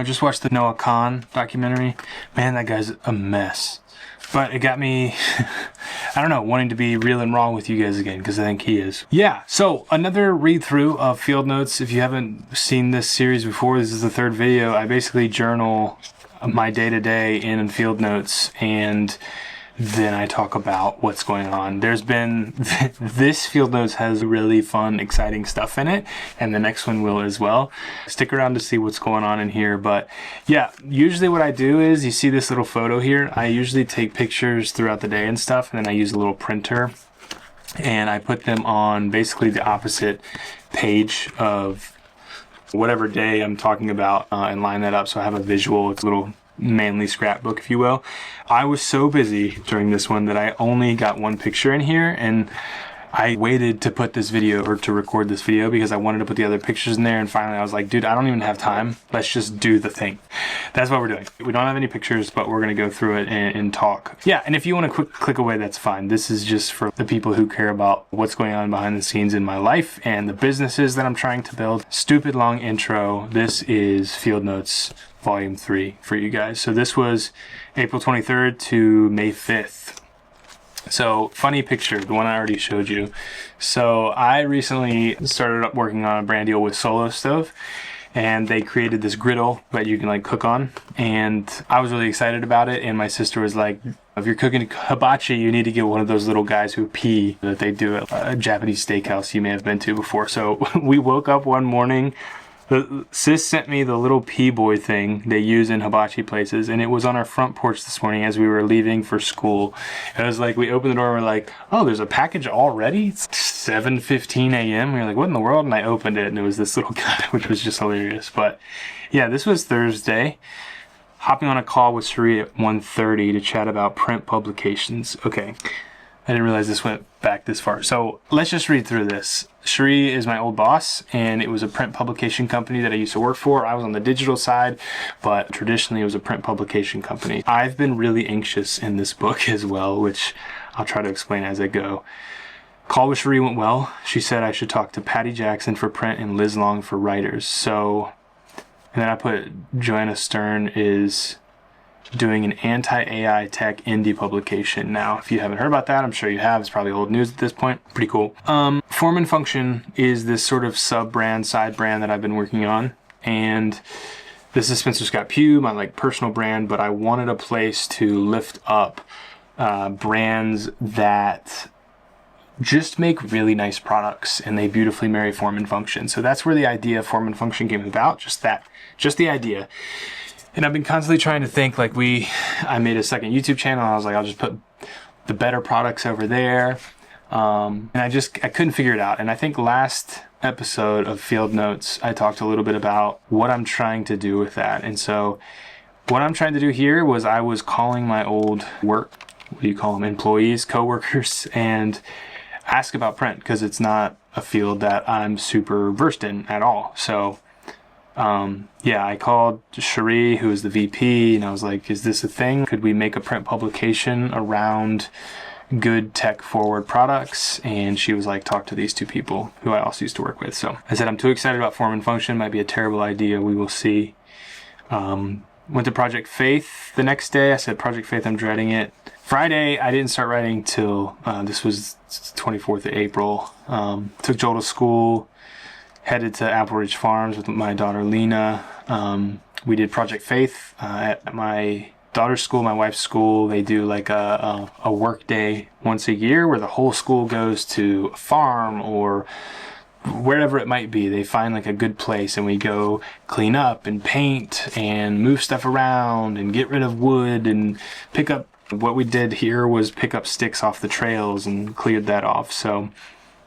Just watched the Noah Khan documentary. Man, that guy's a mess. But it got me, I don't know, wanting to be real and raw with you guys again, because I think he is. Yeah, so another read through of Field Notes. If you haven't seen this series before, this is the third video. I basically journal my day-to-day in Field Notes, and then I talk about what's going on. There's been, this Field Notes has really fun, exciting stuff in it, and the next one will as well. Stick around to see what's going on in here, but yeah, usually what I do is, you see this little photo here, I usually take pictures throughout the day and stuff, and then I use a little printer, and I put them on basically the opposite page of whatever day I'm talking about, and line that up so I have a visual. It's a little manly scrapbook, if you will. I was so busy during this one that I only got one picture in here, and I waited to put this video, or to record this video, because I wanted to put the other pictures in there, and finally I was like, dude, I don't even have time. Let's just do the thing. That's what we're doing. We don't have any pictures, but we're gonna go through it and talk. Yeah, and if you want to click away, that's fine. This is just for the people who care about what's going on behind the scenes in my life and the businesses that I'm trying to build. Stupid long intro. This is Field Notes Volume 3 for you guys. So this was April 23rd to May 5th. So, funny picture, the one I already showed you. So, I recently started up working on a brand deal with Solo Stove, and they created this griddle that you can like cook on, and I was really excited about it, and my sister was like, if you're cooking hibachi, you need to get one of those little guys who pee that they do at a Japanese steakhouse you may have been to before. So, we woke up one morning. Sis sent me the little pee boy thing they use in hibachi places, and it was on our front porch this morning as we were leaving for school. It was like, we opened the door and we're like, oh, there's a package already? It's 7:15 a.m. We were like, what in the world? And I opened it, and it was this little guy, which was just hilarious. But yeah, this was Thursday. Hopping on a call with Sheree at 1:30 to chat about print publications. Okay. I didn't realize this went back this far. So let's just read through this. Sheree is my old boss, and it was a print publication company that I used to work for. I was on the digital side, but traditionally it was a print publication company. I've been really anxious in this book as well, which I'll try to explain as I go. Call with Sheree went well. She said I should talk to Patty Jackson for print and Liz Long for writers. So, and then I put Joanna Stern is doing an anti-AI tech indie publication. Now, if you haven't heard about that, I'm sure you have. It's probably old news at this point. Pretty cool. Form and Function is this sort of sub-brand, side brand that I've been working on. And this is Spencer Scott Pugh, my like personal brand, but I wanted a place to lift up brands that just make really nice products, and they beautifully marry form and function. So that's where the idea of Form and Function came about. Just the idea. And I've been constantly trying to think, like I made a second YouTube channel, and I was like, I'll just put the better products over there. And I couldn't figure it out. And I think last episode of Field Notes, I talked a little bit about what I'm trying to do with that. And so what I'm trying to do here was I was calling my old employees, coworkers, and ask about print, because it's not a field that I'm super versed in at all. So yeah, I called Sheree, who is the VP, and I was like, is this a thing? Could we make a print publication around good tech forward products? And she was like, talk to these two people who I also used to work with. So I said, I'm too excited about Form and Function. Might be a terrible idea. We will see. Went to Project Faith the next day. I said, Project Faith, I'm dreading it. Friday, I didn't start writing till, this was 24th of April. Took Joel to school. Headed to Apple Ridge Farms with my daughter Lena. We did Project Faith at my daughter's school, my wife's school. They do like a work day once a year where the whole school goes to a farm or wherever it might be. They find like a good place, and we go clean up and paint and move stuff around and get rid of wood and pick up. What we did here was pick up sticks off the trails and cleared that off. So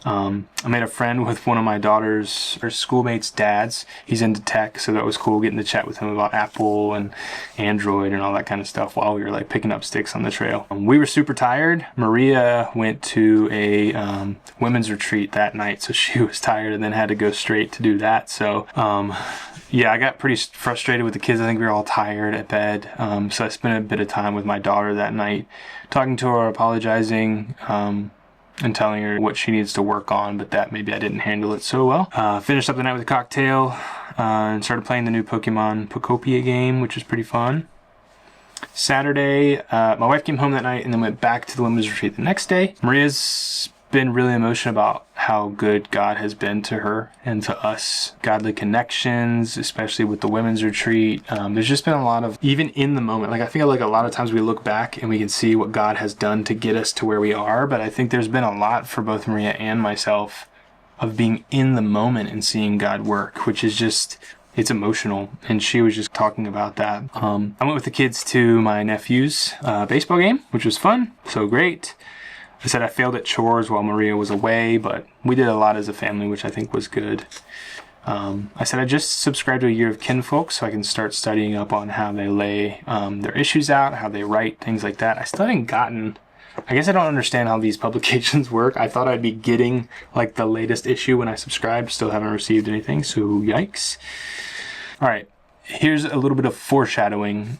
I made a friend with one of my daughter's schoolmates' dads. He's into tech, so that was cool getting to chat with him about Apple and Android and all that kind of stuff while we were like picking up sticks on the trail. We were super tired. Maria went to a women's retreat that night, so she was tired and then had to go straight to do that. So yeah, I got pretty frustrated with the kids. I think we were all tired at bed. So I spent a bit of time with my daughter that night, talking to her, apologizing, and telling her what she needs to work on, but that maybe I didn't handle it so well. Finished up the night with a cocktail, and started playing the new Pokemon Pokopia game, which is pretty fun. Saturday, my wife came home that night and then went back to the women's retreat the next day. Maria's been really emotional about how good God has been to her and to us. Godly connections, especially with the women's retreat. There's just been a lot of, even in the moment, like I feel like a lot of times we look back and we can see what God has done to get us to where we are, but I think there's been a lot for both Maria and myself of being in the moment and seeing God work, which is just, it's emotional. And she was just talking about that. I went with the kids to my nephew's baseball game, which was fun. So great. I said I failed at chores while Maria was away, but we did a lot as a family, which I think was good. I said I just subscribed to a year of Kinfolk so I can start studying up on how they lay their issues out, how they write, things like that. I still haven't gotten, I guess I don't understand how these publications work. I thought I'd be getting like the latest issue when I subscribed. Still haven't received anything, so yikes. All right. Here's a little bit of foreshadowing.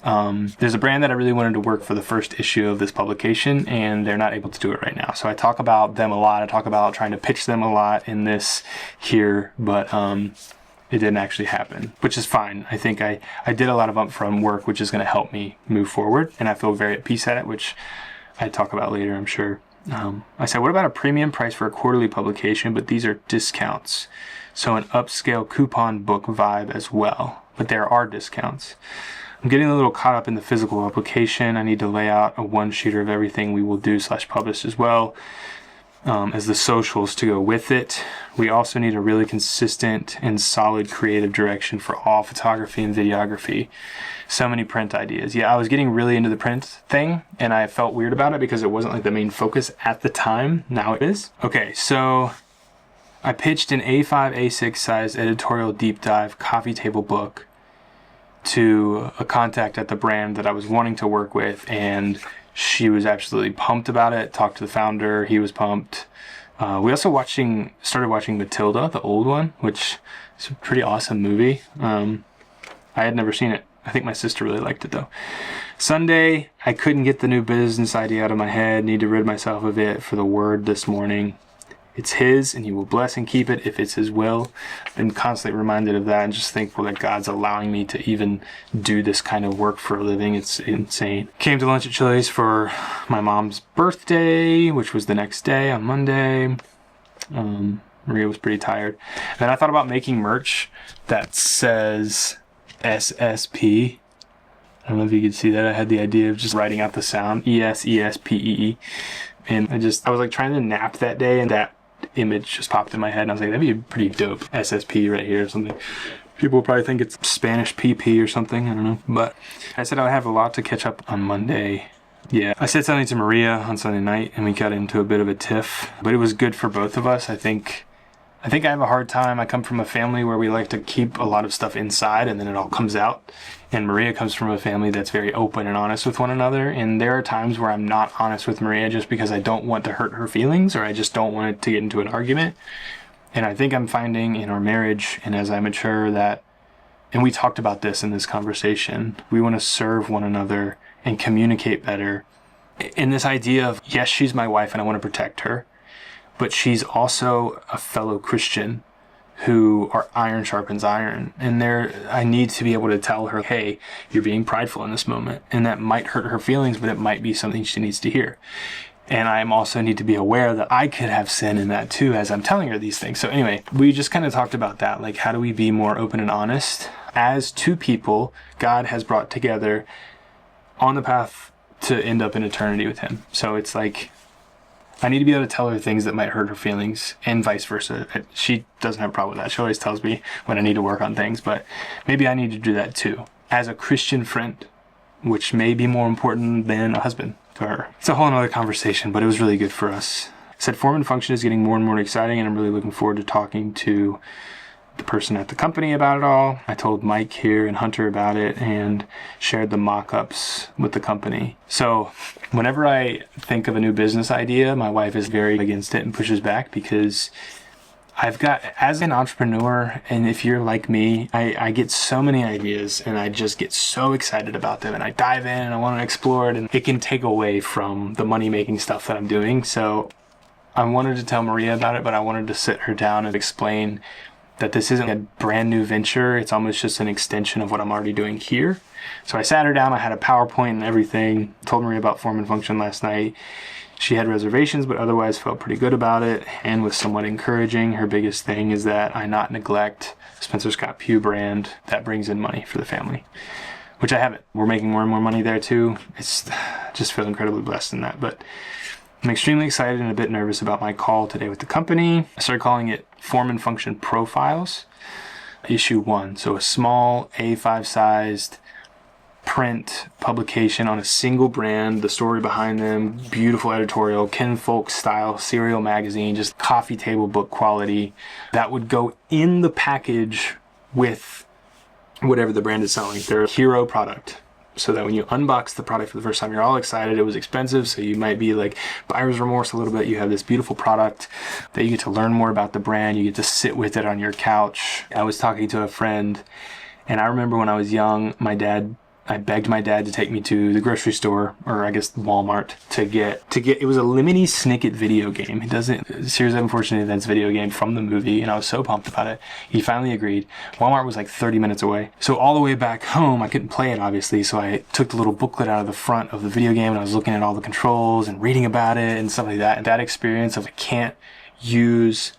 There's a brand that I really wanted to work for the first issue of this publication, and they're not able to do it right now. So I talk about them a lot. I talk about trying to pitch them a lot in this here, but it didn't actually happen, which is fine. I think I did a lot of upfront work, which is going to help me move forward, and I feel very at peace at it, which I talk about later, I'm sure. I said, what about a premium price for a quarterly publication, but these are discounts? So an upscale coupon book vibe as well. But there are discounts. I'm getting a little caught up in the physical publication. I need to lay out a one-sheeter of everything we will do / publish as well as the socials to go with it. We also need a really consistent and solid creative direction for all photography and videography. So many print ideas. Yeah, I was getting really into the print thing and I felt weird about it because it wasn't like the main focus at the time. Now it is. Okay, so I pitched an A5, A6 size editorial deep dive coffee table book to a contact at the brand that I was wanting to work with, and she was absolutely pumped about it. Talked to the founder, he was pumped. We also started watching Matilda, the old one, which is a pretty awesome movie. I had never seen it. I think my sister really liked it though. Sunday, I couldn't get the new business idea out of my head. Need to rid myself of it for the word this morning. It's his, and he will bless and keep it if it's his will. I've been constantly reminded of that and just thankful that God's allowing me to even do this kind of work for a living. It's insane. Came to lunch at Chili's for my mom's birthday, which was the next day on Monday. Maria was pretty tired. And then I thought about making merch that says SSP. I don't know if you could see that. I had the idea of just writing out the sound, ESESPEE. And I was like trying to nap that day, and that image just popped in my head, and I was like, that'd be pretty dope. SSP right here or something. People will probably think it's Spanish PP or something, I don't know. But I said I have a lot to catch up on Monday. Yeah, I said something to Maria on Sunday night, and we got into a bit of a tiff, but it was good for both of us. I think I have a hard time. I come from a family where we like to keep a lot of stuff inside and then it all comes out. And Maria comes from a family that's very open and honest with one another. And there are times where I'm not honest with Maria just because I don't want to hurt her feelings, or I just don't want it to get into an argument. And I think I'm finding in our marriage, and as I mature, that, and we talked about this in this conversation, we want to serve one another and communicate better. In this idea of, yes, she's my wife and I want to protect her, but she's also a fellow Christian who are iron sharpens iron. And I need to be able to tell her, hey, you're being prideful in this moment. And that might hurt her feelings, but it might be something she needs to hear. And I also need to be aware that I could have sin in that too as I'm telling her these things. So anyway, we just kind of talked about that. Like, how do we be more open and honest? As two people God has brought together on the path to end up in eternity with him. So it's like, I need to be able to tell her things that might hurt her feelings, and vice versa. She doesn't have a problem with that. She always tells me when I need to work on things, but maybe I need to do that too. As a Christian friend, which may be more important than a husband to her. It's a whole other conversation, but it was really good for us. I said form and function is getting more and more exciting, and I'm really looking forward to talking to the person at the company about it all. I told Mike here and Hunter about it and shared the mock-ups with the company. So whenever I think of a new business idea, my wife is very against it and pushes back, because as an entrepreneur, and if you're like me, I get so many ideas and I just get so excited about them and I dive in and I want to explore it, and it can take away from the money-making stuff that I'm doing. So I wanted to tell Maria about it, but I wanted to sit her down and explain that this isn't a brand new venture. It's almost just an extension of what I'm already doing here. So I sat her down, I had a PowerPoint and everything, told Maria about form and function last night. She had reservations, but otherwise felt pretty good about it and was somewhat encouraging. Her biggest thing is that I not neglect Spencer Scott Pugh brand that brings in money for the family, which I haven't. We're making more and more money there too. It's just feel incredibly blessed in that. But I'm extremely excited and a bit nervous about my call today with the company. I started calling it Form and Function Profiles, issue 1. So a small A5 sized print publication on a single brand, the story behind them, beautiful editorial, Kinfolk style serial magazine, just coffee table book quality, that would go in the package with whatever the brand is selling, their hero product. So that when you unbox the product for the first time, you're all excited. It was expensive, so you might be like buyer's remorse a little bit. You have this beautiful product that you get to learn more about the brand. You get to sit with it on your couch. I was talking to a friend, and I remember when I was young, I begged my dad to take me to the grocery store, or I guess Walmart, to get it was a Lemony Snicket video game. It doesn't, Series of Unfortunate Events video game from the movie, and I was so pumped about it. He finally agreed. Walmart was like 30 minutes away. So all the way back home, I couldn't play it obviously, so I took the little booklet out of the front of the video game and I was looking at all the controls and reading about it and stuff like that. And that experience of I can't use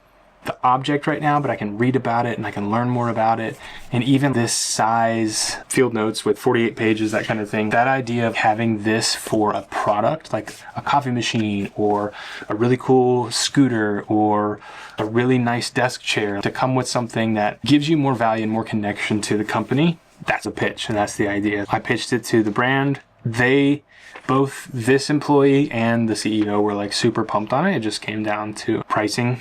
the object right now, but I can read about it and I can learn more about it. And even this size field notes with 48 pages, that kind of thing, that idea of having this for a product like a coffee machine or a really cool scooter or a really nice desk chair to come with something that gives you more value and more connection to the company, that's a pitch, and that's the idea. I pitched it to the brand. Both this employee and the CEO were like super pumped on it. It just came down to pricing,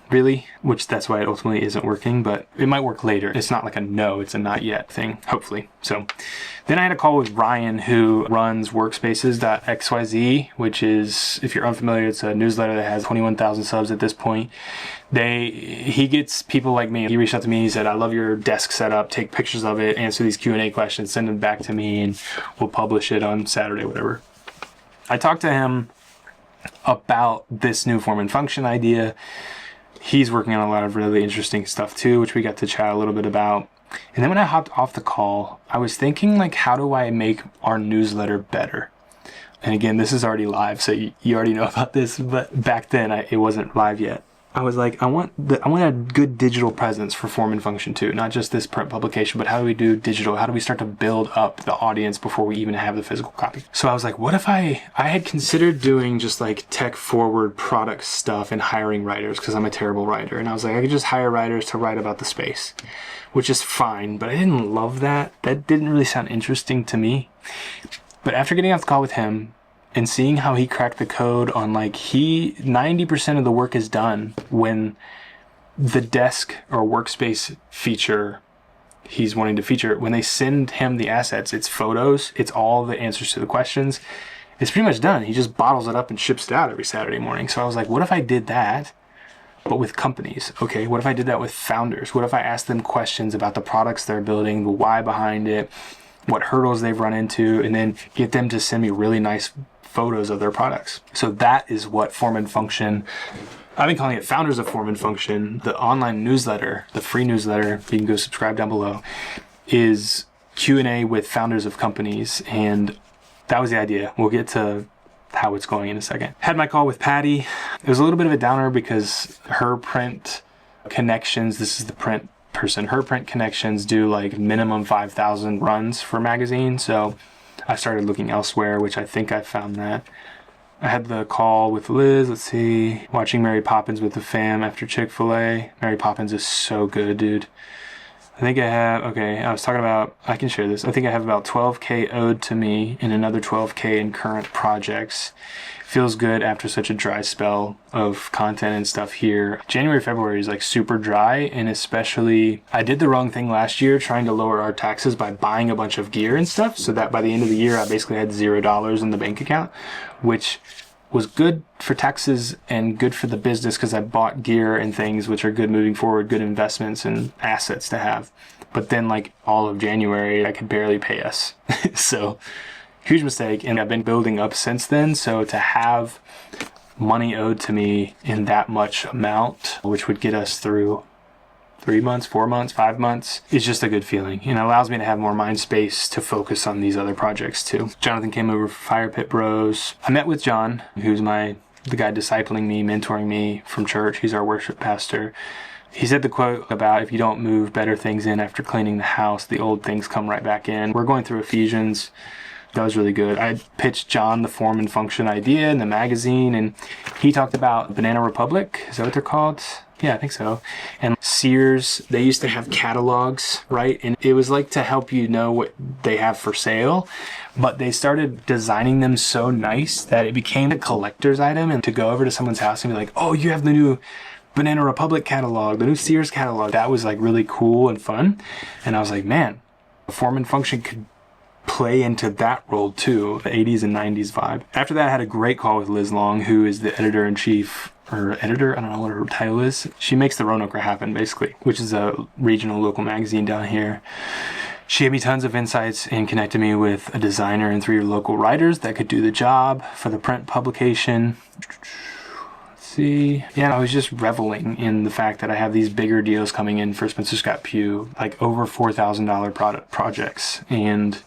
really, which that's why it ultimately isn't working, but it might work later. It's not like a no, it's a not yet thing, hopefully. So then I had a call with Ryan, who runs workspaces.xyz, which is, if you're unfamiliar, it's a newsletter that has 21,000 subs at this point. He gets people like me. He reached out to me, he said, I love your desk setup, take pictures of it, answer these Q&A questions, send them back to me, and we'll publish it on Saturday, whatever. I talked to him about this new form and function idea. He's working on a lot of really interesting stuff too, which we got to chat a little bit about. And then when I hopped off the call, I was thinking like, how do I make our newsletter better? And again, this is already live, so you already know about this, but back then it wasn't live yet. I was like, I want a good digital presence for form and function too, not just this print publication, but how do we do digital? How do we start to build up the audience before we even have the physical copy? So I was like, what if I had considered doing just like tech forward product stuff and hiring writers, because I'm a terrible writer. And I was like, I could just hire writers to write about the space, which is fine, but I didn't love that. That didn't really sound interesting to me. But after getting off the call with him, and seeing how he cracked the code on 90% of the work is done when the desk or workspace feature he's wanting to feature, when they send him the assets, it's photos, it's all the answers to the questions. It's pretty much done. He just bottles it up and ships it out every Saturday morning. So I was like, what if I did that, but with companies? Okay, what if I did that with founders? What if I asked them questions about the products they're building, the why behind it, what hurdles they've run into, and then get them to send me really nice photos of their products. So that is what Form and Function, I've been calling it Founders of Form and Function. The online newsletter, the free newsletter, you can go subscribe down below, is Q&A with founders of companies. And that was the idea. We'll get to how it's going in a second. Had my call with Patty. It was a little bit of a downer because her print connections, this is the print person, her print connections do like minimum 5,000 runs for magazine. So I started looking elsewhere, which I think I found that. I had the call with Liz, let's see, watching Mary Poppins with the fam after Chick-fil-A. Mary Poppins is so good, dude. I think I have, okay, I was talking about, I can share this. I think I have about 12K owed to me and another 12K in current projects. Feels good after such a dry spell of content and stuff here. January, February is like super dry, and especially I did the wrong thing last year trying to lower our taxes by buying a bunch of gear and stuff, so that by the end of the year I basically had $0 in the bank account, which was good for taxes and good for the business because I bought gear and things which are good moving forward, good investments and assets to have. But then like all of January I could barely pay us. So huge mistake, and I've been building up since then. So to have money owed to me in that much amount, which would get us through 3 months, 4 months, 5 months, is just a good feeling. And it allows me to have more mind space to focus on these other projects too. Jonathan came over for Fire Pit Bros. I met with John, who's the guy discipling me, mentoring me from church. He's our worship pastor. He said the quote about, if you don't move better things in after cleaning the house, the old things come right back in. We're going through Ephesians. That was really good. I pitched John the form and function idea in the magazine, and he talked about Banana Republic. Is that what they're called? Yeah, I think so. And Sears, they used to have catalogs, right? And it was like to help you know what they have for sale, but they started designing them so nice that it became a collector's item. And to go over to someone's house and be like, oh, you have the new Banana Republic catalog, the new Sears catalog. That was like really cool and fun. And I was like, man, the form and function could play into that role too, the 80s and 90s vibe. After that, I had a great call with Liz Long, who is the editor-in-chief, or editor, I don't know what her title is. She makes the Roanoke happen, basically, which is a regional local magazine down here. She gave me tons of insights and connected me with a designer and 3 local writers that could do the job for the print publication. See, yeah, I was just reveling in the fact that I have these bigger deals coming in for Spencer Scott Pugh, like over $4,000 projects, and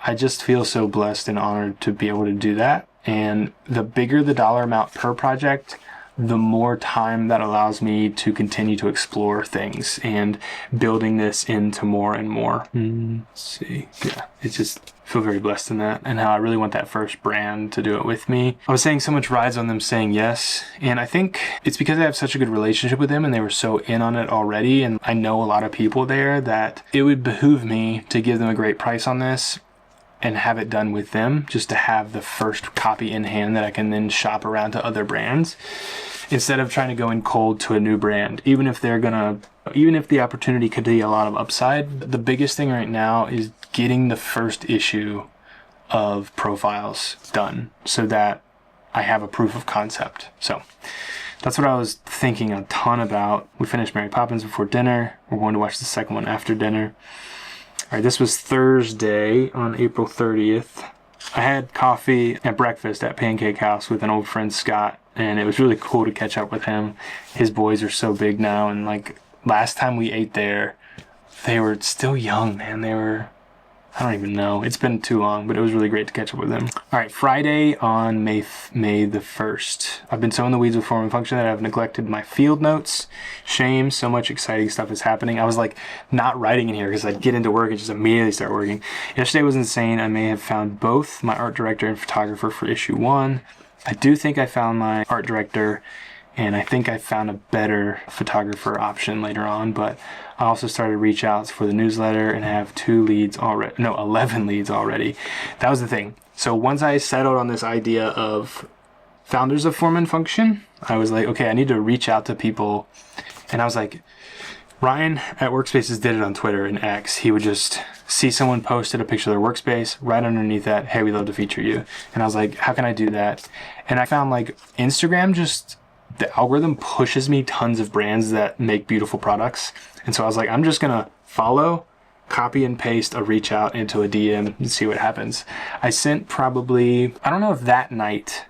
I just feel so blessed and honored to be able to do that. And the bigger the dollar amount per project, the more time that allows me to continue to explore things and building this into more and more. Let's see. Yeah, it's just feel very blessed in that, and how I really want that first brand to do it with me. I was saying so much rides on them saying yes, and I think it's because I have such a good relationship with them and they were so in on it already, and I know a lot of people there, that it would behoove me to give them a great price on this and have it done with them, just to have the first copy in hand that I can then shop around to other brands, instead of trying to go in cold to a new brand. Even if the opportunity could be a lot of upside, the biggest thing right now is getting the first issue of profiles done so that I have a proof of concept. So that's what I was thinking a ton about. We finished Mary Poppins before dinner. We're going to watch the second one after dinner. All right, this was Thursday on April 30th. I had coffee at breakfast at Pancake House with an old friend, Scott, and it was really cool to catch up with him. His boys are so big now, and like last time we ate there, they were still young, man. I don't even know. It's been too long, but it was really great to catch up with them. All right, Friday on May the 1st. I've been so in the weeds with form and function that I've neglected my field notes. Shame, so much exciting stuff is happening. I was like not writing in here because I'd get into work and just immediately start working. Yesterday was insane. I may have found both my art director and photographer for issue 1. I do think I found my art director, and I think I found a better photographer option later on, but I also started reach outs for the newsletter and have 11 leads already. That was the thing. So once I settled on this idea of founders of form and function, I was like, okay, I need to reach out to people. And I was like, Ryan at Workspaces did it on Twitter and X. He would just see someone posted a picture of their workspace, right underneath that, hey, we'd love to feature you. And I was like, how can I do that? And I found like Instagram, just the algorithm pushes me tons of brands that make beautiful products. And so I was like, I'm just gonna follow, copy and paste a reach out into a DM and see what happens. I sent probably, I don't know if that night,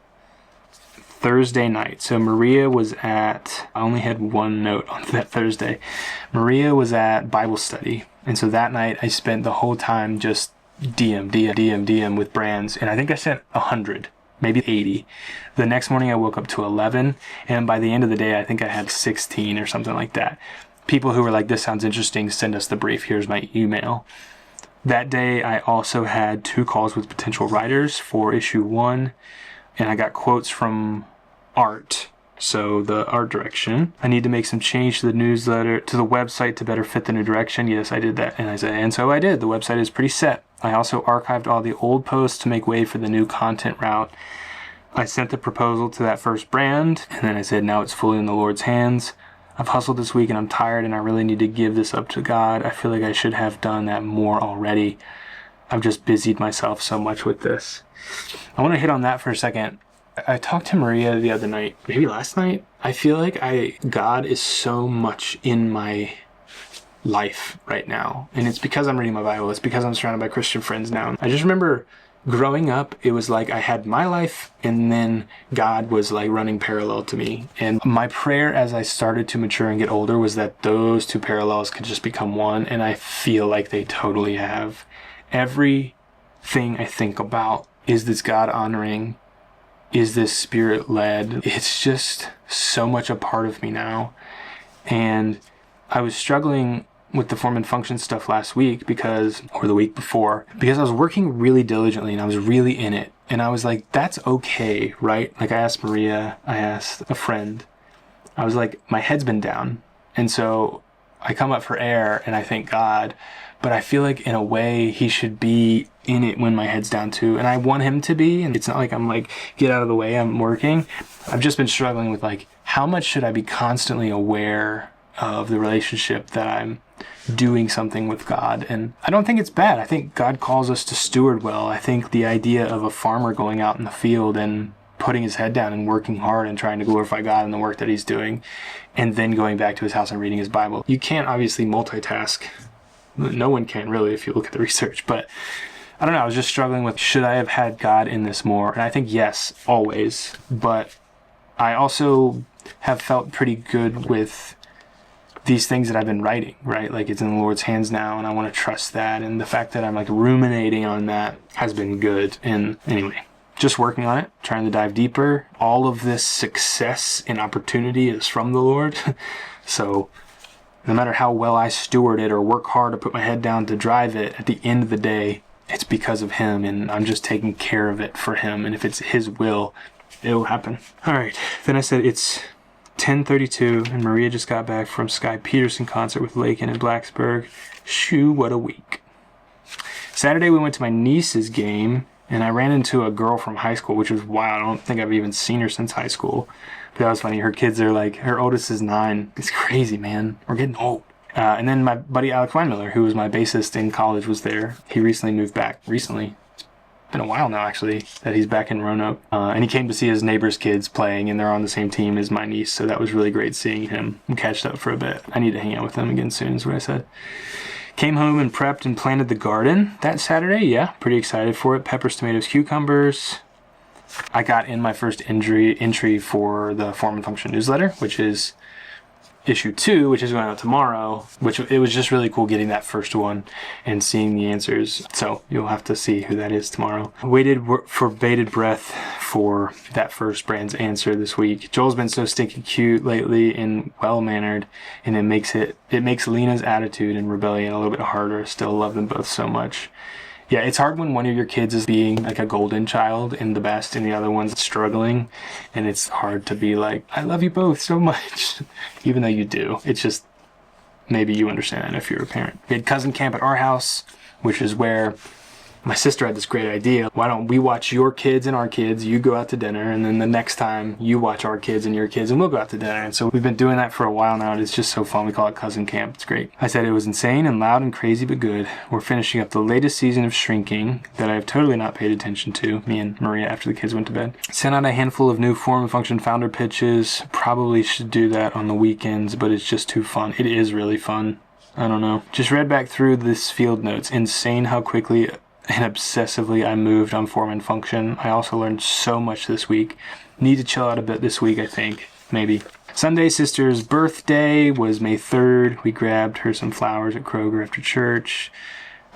Thursday night. So Maria was I only had one note on that Thursday. Maria was at Bible study. And so that night I spent the whole time just DM with brands. And I think I sent 100. Maybe 80. The next morning I woke up to 11, and by the end of the day I think I had 16 or something like that. People who were like, this sounds interesting, send us the brief, here's my email. That day I also had 2 calls with potential writers for issue 1, and I got quotes from art. So the art direction. I need to make some change to the newsletter, to the website to better fit the new direction. Yes, I did that. And so I did. The website is pretty set. I also archived all the old posts to make way for the new content route. I sent the proposal to that first brand, and then I said, now it's fully in the Lord's hands. I've hustled this week and I'm tired and I really need to give this up to God. I feel like I should have done that more already. I've just busied myself so much with this. I want to hit on that for a second. I talked to Maria the other night, maybe last night. I feel like God is so much in my life right now. And it's because I'm reading my Bible. It's because I'm surrounded by Christian friends now. I just remember growing up, it was like I had my life and then God was like running parallel to me. And my prayer as I started to mature and get older was that those two parallels could just become one. And I feel like they totally have. Everything I think about, is this God honoring? Is this spirit led? It's just so much a part of me now. And I was struggling with the form and function stuff last week or the week before, because I was working really diligently and I was really in it. And I was like, that's okay, right? Like I asked Maria, I asked a friend, I was like, my head's been down. And so I come up for air and I thank God, but I feel like in a way he should be in it when my head's down too. And I want him to be, and it's not like I'm like, get out of the way, I'm working. I've just been struggling with like, how much should I be constantly aware of the relationship that I'm doing something with God? And I don't think it's bad. I think God calls us to steward well. I think the idea of a farmer going out in the field and putting his head down and working hard and trying to glorify God in the work that he's doing, and then going back to his house and reading his Bible. You can't obviously multitask. No one can really if you look at the research, but I don't know. I was just struggling with, should I have had God in this more? And I think yes, always. But I also have felt pretty good with these things that I've been writing, right? Like it's in the Lord's hands now and I want to trust that. And the fact that I'm like ruminating on that has been good. And anyway, just working on it, trying to dive deeper. All of this success and opportunity is from the Lord. So no matter how well I steward it or work hard to put my head down to drive it, at the end of the day, it's because of him and I'm just taking care of it for him. And if it's his will, it'll happen. All right. Then I said it's 10:32 and Maria just got back from Sky Peterson concert with Lakin in Blacksburg. Shoo, what a week. Saturday we went to my niece's game and I ran into a girl from high school, which was wild. I don't think I've even seen her since high school. But that was funny. Her kids are like, her oldest is 9. It's crazy, man. We're getting old. And then my buddy Alex Weinmiller, who was my bassist in college, was there. He recently moved back. Recently. It's been a while now, actually, that he's back in Roanoke. And he came to see his neighbor's kids playing, and they're on the same team as my niece. So that was really great seeing him. We catched up for a bit. I need to hang out with him again soon, is what I said. Came home and prepped and planted the garden that Saturday. Yeah, pretty excited for it. Peppers, tomatoes, cucumbers. I got in my first entry for the Form and Function newsletter, which is issue 2, which is going out tomorrow, which it was just really cool getting that first one and seeing the answers. So you'll have to see who that is tomorrow. Waited for bated breath for that first brand's answer this week. Joel's been so stinking cute lately and well-mannered, and it makes Lena's attitude and rebellion a little bit harder. Still love them both so much. Yeah, it's hard when one of your kids is being like a golden child and the best and the other one's struggling, and it's hard to be like, I love you both so much, even though you do. It's just, maybe you understand that if you're a parent. We had cousin camp at our house, which is where my sister had this great idea. Why don't we watch your kids and our kids, you go out to dinner, and then the next time you watch our kids and your kids and we'll go out to dinner. And so we've been doing that for a while now, and it's just so fun. We call it cousin camp. It's great. I said it was insane and loud and crazy but good. We're finishing up the latest season of Shrinking that I've totally not paid attention to, me and Maria, after the kids went to bed. Sent out a handful of new Form and Function founder pitches. Probably should do that on the weekends, but it's just too fun. It is really fun. I don't know. Just read back through this field notes. Insane how quickly and obsessively I moved on Form and Function. I also learned so much this week. Need to chill out a bit this week, I think. Maybe. Sunday, sister's birthday was May 3rd. We grabbed her some flowers at Kroger after church.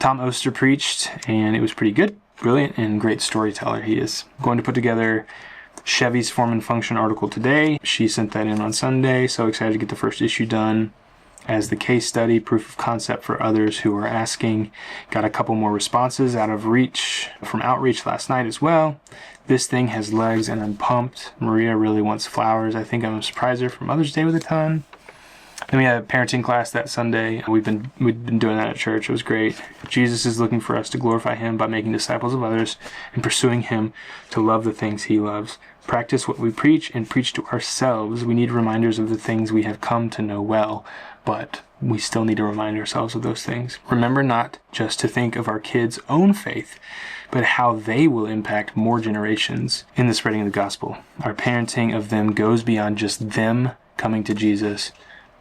Tom Oster preached, and it was pretty good. Brilliant and great storyteller he is. Going to put together Chevy's Form and Function article today. She sent that in on Sunday, so excited to get the first issue done. As the case study, proof of concept for others who are asking. Got a couple more responses from Outreach last night as well. This thing has legs and I'm pumped. Maria really wants flowers. I think I'm going to surprise her for Mother's Day with a ton. Then we had a parenting class that Sunday. We've been doing that at church. It was great. Jesus is looking for us to glorify him by making disciples of others and pursuing him to love the things he loves. Practice what we preach and preach to ourselves. We need reminders of the things we have come to know well, but we still need to remind ourselves of those things. Remember not just to think of our kids' own faith, but how they will impact more generations in the spreading of the gospel. Our parenting of them goes beyond just them coming to Jesus.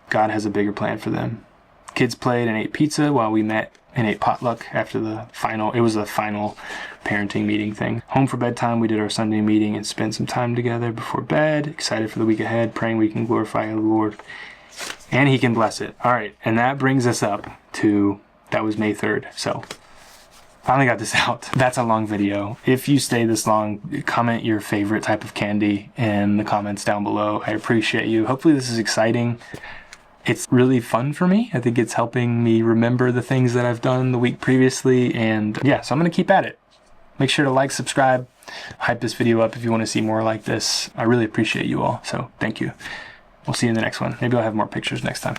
God has a bigger plan for them. Kids played and ate pizza while we met and ate potluck after it was the final parenting meeting thing. Home for bedtime, we did our Sunday meeting and spent some time together before bed. Excited for the week ahead, praying we can glorify the Lord and he can bless it. All right, and that brings us up to, that was May 3rd. So finally got this out. That's a long video. If you stay this long, comment your favorite type of candy in the comments down below. I appreciate you. Hopefully this is exciting. It's really fun for me. I think it's helping me remember the things that I've done the week previously. And yeah, so I'm going to keep at it. Make sure to like, subscribe, hype this video up if you want to see more like this. I really appreciate you all. So thank you. We'll see you in the next one. Maybe I'll have more pictures next time.